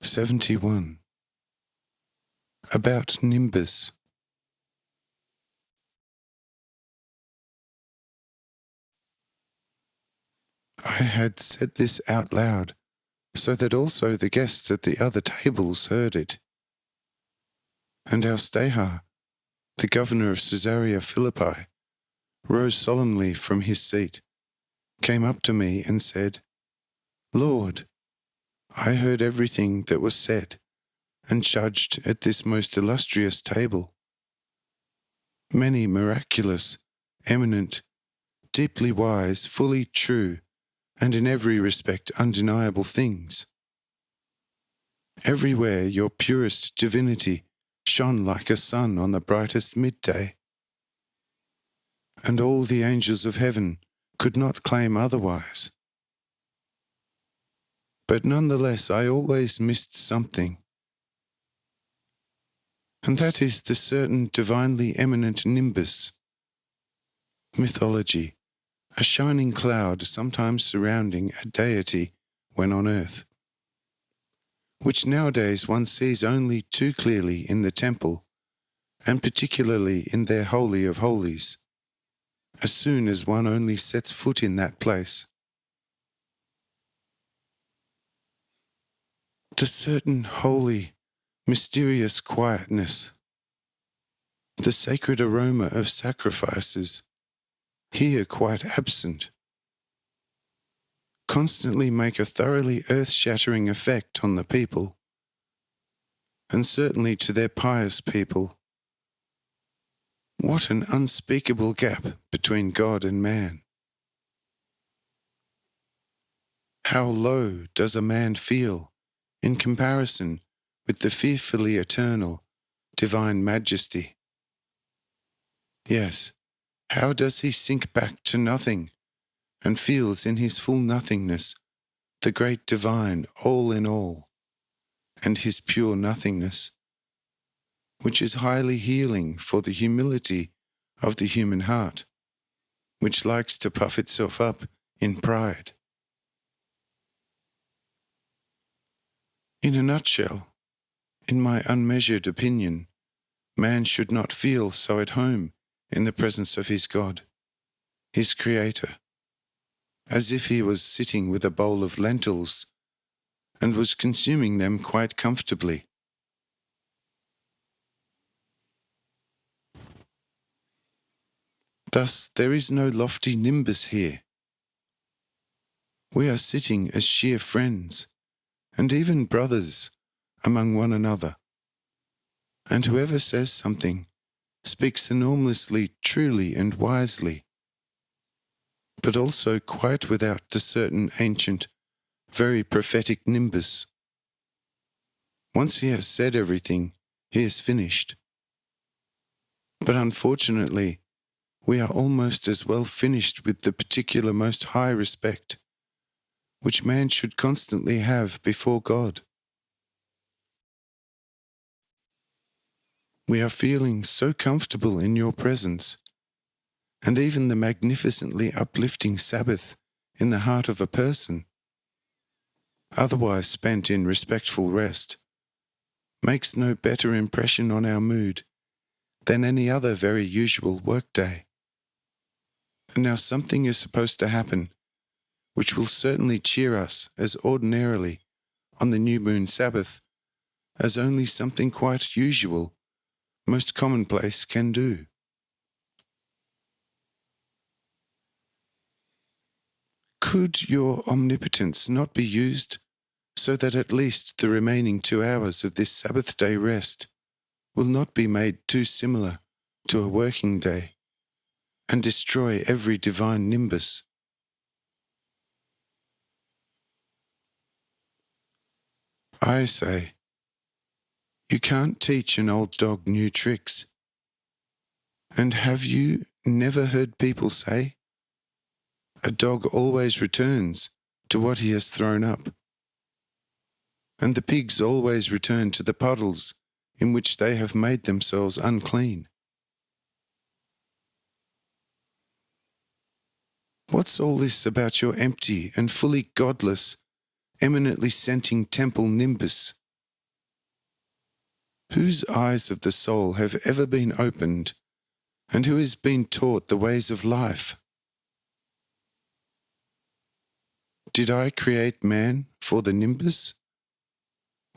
71. About Nimbus. I had said this out loud, so that also the guests at the other tables heard it. And our Stehar, the governor of Caesarea Philippi, rose solemnly from his seat, came up to me and said, Lord, I heard everything that was said and judged at this most illustrious table. Many miraculous, eminent, deeply wise, fully true, and in every respect undeniable things. Everywhere your purest divinity shone like a sun on the brightest midday. And all the angels of heaven could not claim otherwise. But nonetheless I always missed something, and that is the certain divinely eminent nimbus, mythology, a shining cloud sometimes surrounding a deity when on earth, which nowadays one sees only too clearly in the temple, and particularly in their Holy of Holies, as soon as one only sets foot in that place. The certain holy, mysterious quietness, the sacred aroma of sacrifices, here quite absent, constantly make a thoroughly earth-shattering effect on the people, and certainly to their pious people. What an unspeakable gap between God and man! How low does a man feel in comparison with the fearfully eternal, divine majesty? Yes, how does he sink back to nothing and feels in his full nothingness the great divine all in all, and his pure nothingness, which is highly healing for the humility of the human heart, which likes to puff itself up in pride. In a nutshell, in my unmeasured opinion, man should not feel so at home in the presence of his God, his Creator, as if he was sitting with a bowl of lentils and was consuming them quite comfortably. Thus there is no lofty nimbus here. We are sitting as sheer friends, and even brothers, among one another, and whoever says something speaks enormously truly and wisely, but also quite without the certain ancient, very prophetic nimbus. Once he has said everything, he is finished. But unfortunately, we are almost as well finished with the particular most high respect, which man should constantly have before God. We are feeling so comfortable in your presence, and even the magnificently uplifting Sabbath in the heart of a person, otherwise spent in respectful rest, makes no better impression on our mood than any other very usual workday. And now something is supposed to happen which will certainly cheer us as ordinarily on the new moon Sabbath as only something quite usual, most commonplace can do. Could your omnipotence not be used so that at least the remaining 2 hours of this Sabbath day rest will not be made too similar to a working day and destroy every divine nimbus? I say, you can't teach an old dog new tricks. And have you never heard people say, a dog always returns to what he has thrown up, and the pigs always return to the puddles in which they have made themselves unclean? What's all this about your empty and fully godless, eminently scenting temple nimbus Whose eyes of the soul have ever been opened, and who has been taught the ways of life? Did I create man for the nimbus,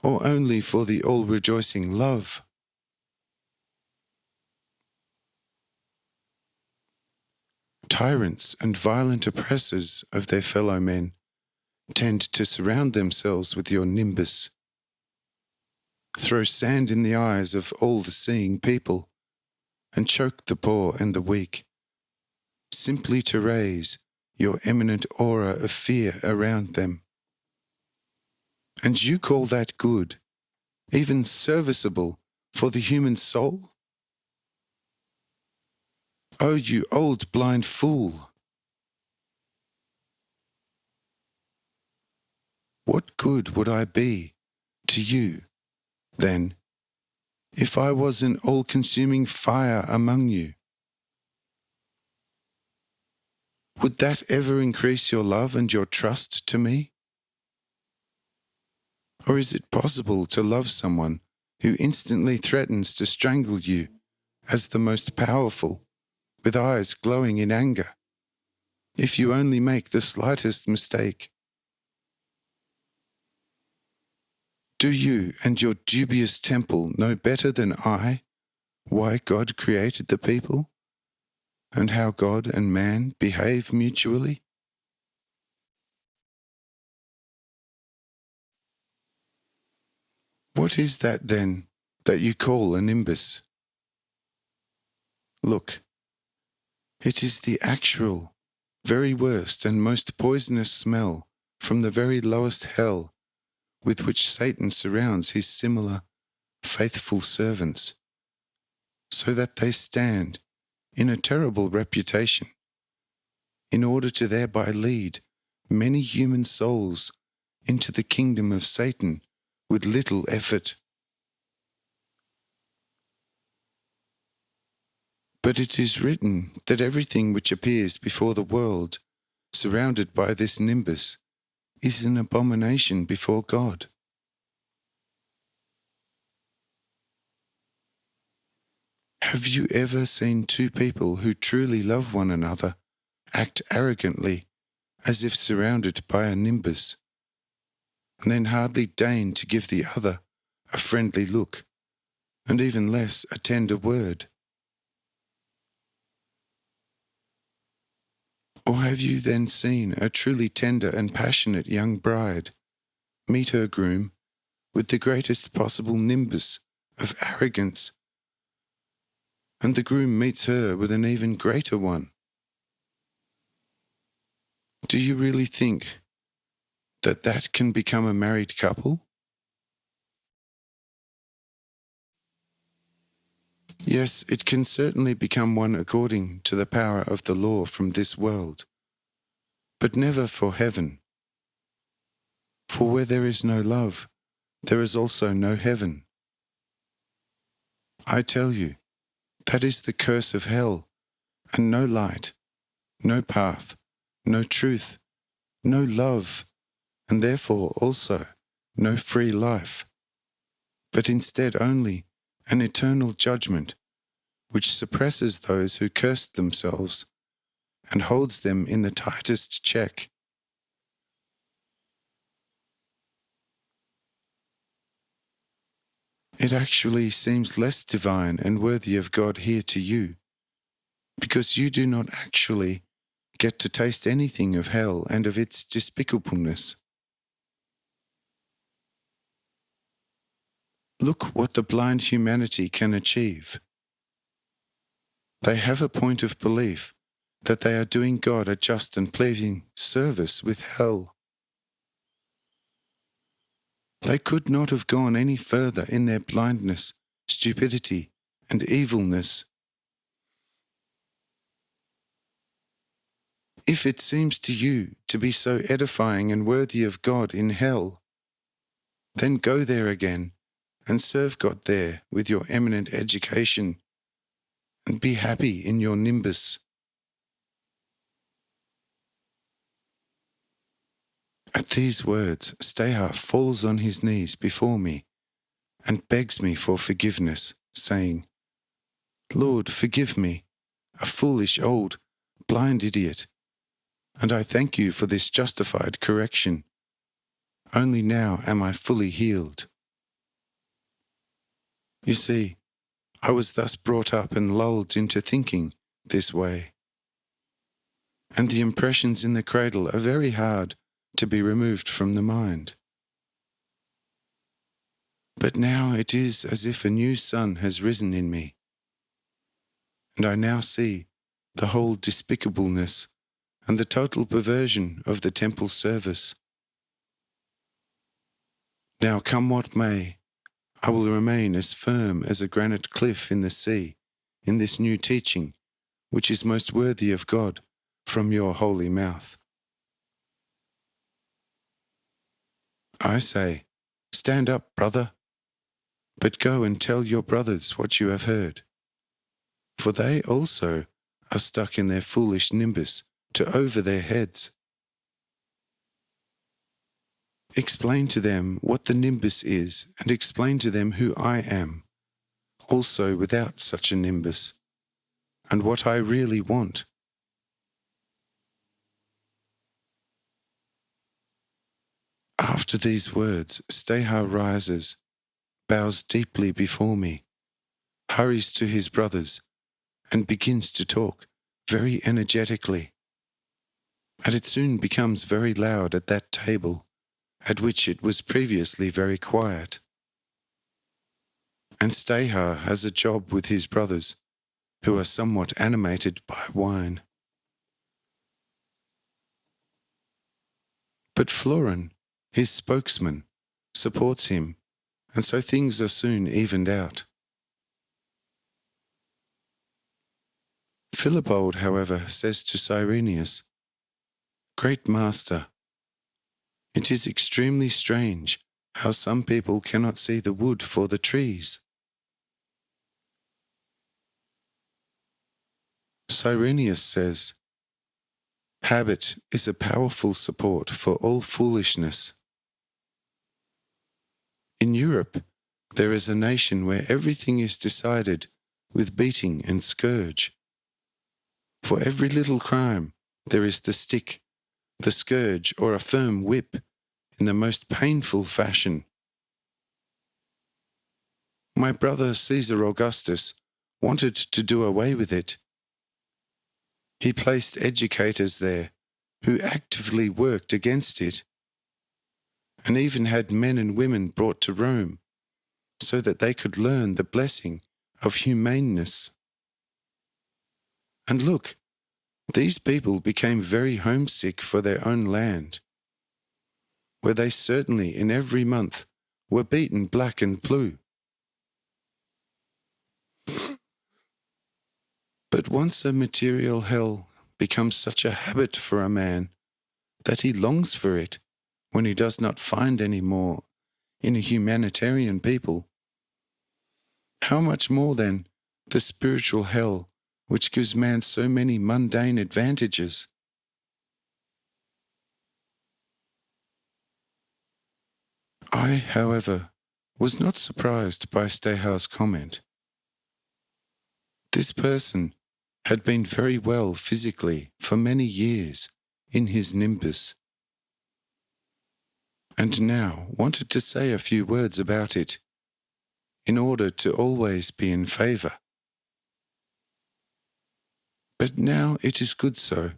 or only for the all-rejoicing love? Tyrants and violent oppressors of their fellow men tend to surround themselves with your nimbus. Throw sand in the eyes of all the seeing people, and choke the poor and the weak, simply to raise your eminent aura of fear around them. And you call that good, even serviceable for the human soul? Oh, you old blind fool! What good would I be to you, then, if I was an all-consuming fire among you? Would that ever increase your love and your trust to me? Or is it possible to love someone who instantly threatens to strangle you as the most powerful, with eyes glowing in anger, if you only make the slightest mistake? Do you and your dubious temple know better than I why God created the people, and how God and man behave mutually? What is that, then, that you call a nimbus? Look, it is the actual, very worst and most poisonous smell from the very lowest hell with which Satan surrounds his similar, faithful servants, so that they stand in a terrible reputation, in order to thereby lead many human souls into the kingdom of Satan with little effort. But it is written that everything which appears before the world, surrounded by this nimbus, is an abomination before God. Have you ever seen two people who truly love one another act arrogantly as if surrounded by a nimbus, and then hardly deign to give the other a friendly look, and even less a tender word? Or have you then seen a truly tender and passionate young bride meet her groom with the greatest possible nimbus of arrogance, and the groom meets her with an even greater one? Do you really think that that can become a married couple? Yes, it can certainly become one according to the power of the law from this world, but never for heaven. For where there is no love, there is also no heaven. I tell you, that is the curse of hell, and no light, no path, no truth, no love, and therefore also no free life, but instead only an eternal judgment, which suppresses those who cursed themselves and holds them in the tightest check. It actually seems less divine and worthy of God here to you, because you do not actually get to taste anything of hell and of its despicableness. Look what the blind humanity can achieve. They have a point of belief that they are doing God a just and pleasing service with hell. They could not have gone any further in their blindness, stupidity, and evilness. If it seems to you to be so edifying and worthy of God in hell, then go there again and serve God there with your eminent education, and be happy in your nimbus. At these words, Steha falls on his knees before me and begs me for forgiveness, saying, "Lord, forgive me, a foolish old, blind idiot, and I thank you for this justified correction. Only now am I fully healed." You see, I was thus brought up and lulled into thinking this way. And the impressions in the cradle are very hard to be removed from the mind. But now it is as if a new sun has risen in me, and I now see the whole despicableness and the total perversion of the temple service. Now, come what may, I will remain as firm as a granite cliff in the sea in this new teaching, which is most worthy of God from your holy mouth. I say, stand up, brother, but go and tell your brothers what you have heard, for they also are stuck in their foolish nimbus to over their heads. Explain to them what the nimbus is, and explain to them who I am, also without such a nimbus, and what I really want. After these words, Steha rises, bows deeply before me, hurries to his brothers, and begins to talk very energetically. And it soon becomes very loud at that table, at which it was previously very quiet. And Steha has a job with his brothers, who are somewhat animated by wine. But Florin, his spokesman, supports him, and so things are soon evened out. Philibold, however, says to Cyrenius, "Great master, it is extremely strange how some people cannot see the wood for the trees." Cyrenius says, "Habit is a powerful support for all foolishness. In Europe, there is a nation where everything is decided with beating and scourge. For every little crime, there is the stick, the scourge, or a firm whip, in the most painful fashion. My brother Caesar Augustus wanted to do away with it. He placed educators there who actively worked against it, and even had men and women brought to Rome so that they could learn the blessing of humaneness. And look, these people became very homesick for their own land, where they certainly in every month were beaten black and blue. But once a material hell becomes such a habit for a man that he longs for it when he does not find any more in a humanitarian people, how much more then the spiritual hell which gives man so many mundane advantages? I, however, was not surprised by Steha's comment. This person had been very well physically for many years in his nimbus, and now wanted to say a few words about it in order to always be in favour. But now it is good so,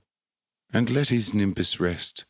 and let his nimbus rest.